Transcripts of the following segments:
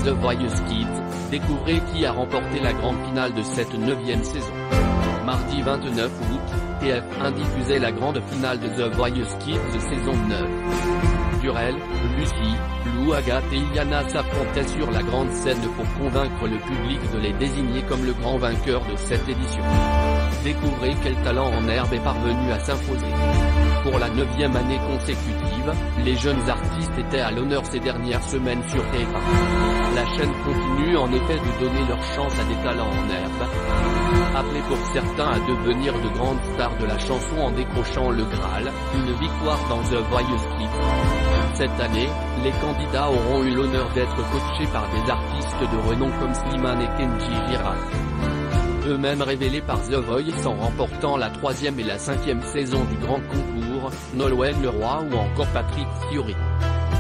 The Voice Kids, découvrez qui a remporté la grande finale de cette 9e saison. Mardi 29 août, TF1 diffusait la grande finale de The Voice Kids saison 9. Durel, Lucie, Lou, Agathe et Iliana s'affrontaient sur la grande scène pour convaincre le public de les désigner comme le grand vainqueur de cette édition. Découvrez quel talent en herbe est parvenu à s'imposer. Pour la 9e année consécutive, les jeunes artistes étaient à l'honneur ces dernières semaines sur TF1. La chaîne continue en effet de donner leur chance à des talents en herbe, appelés pour certains à devenir de grandes stars de la chanson en décrochant le Graal, une victoire dans The Voice Kids. Cette année, les candidats auront eu l'honneur d'être coachés par des artistes de renom comme Slimane et Kenji Girac. Eux-mêmes révélés par The Voice en remportant la 3e et la 5e saison du grand concours, Nolwenn Leroy ou encore Patrick Fiori.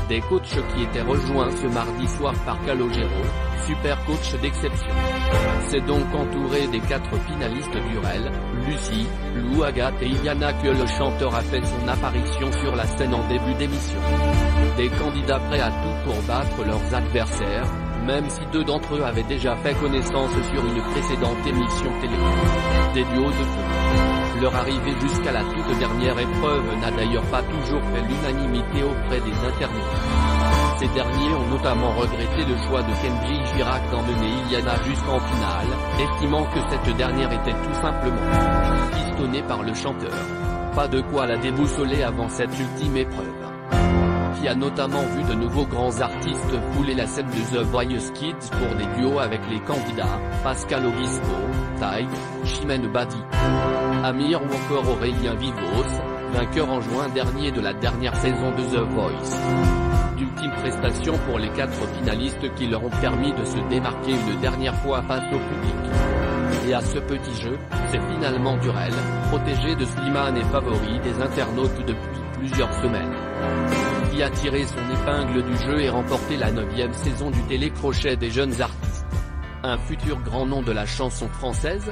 Des coachs qui étaient rejoints ce mardi soir par Calogero, super coach d'exception. C'est donc entouré des 4 finalistes Durel, Lucie, Lou, Agathe et Iliana que le chanteur a fait son apparition sur la scène en début d'émission. Des candidats prêts à tout pour battre leurs adversaires, même si 2 d'entre eux avaient déjà fait connaissance sur une précédente émission télé. Des duos de feu. Leur arrivée jusqu'à la toute dernière épreuve n'a d'ailleurs pas toujours fait l'unanimité auprès des internautes. Ces derniers ont notamment regretté le choix de Kenji Girac d'emmener Iliana jusqu'en finale, estimant que cette dernière était tout simplement pistonnée par le chanteur. Pas de quoi la déboussoler avant cette ultime épreuve. Qui a notamment vu de nouveaux grands artistes fouler la scène de The Voice Kids pour des duos avec les candidats, Pascal Obispo, Taï, Chimène Badi, Amir ou encore Aurélien Vivos, vainqueur en juin dernier de la dernière saison de The Voice. D'ultimes prestations pour les 4 finalistes qui leur ont permis de se démarquer une dernière fois face au public. Et à ce petit jeu, c'est finalement Durel, protégé de Slimane et favori des internautes depuis plusieurs semaines, qui a tiré son épingle du jeu et remporté la 9e saison du télécrochet des jeunes artistes. Un futur grand nom de la chanson française.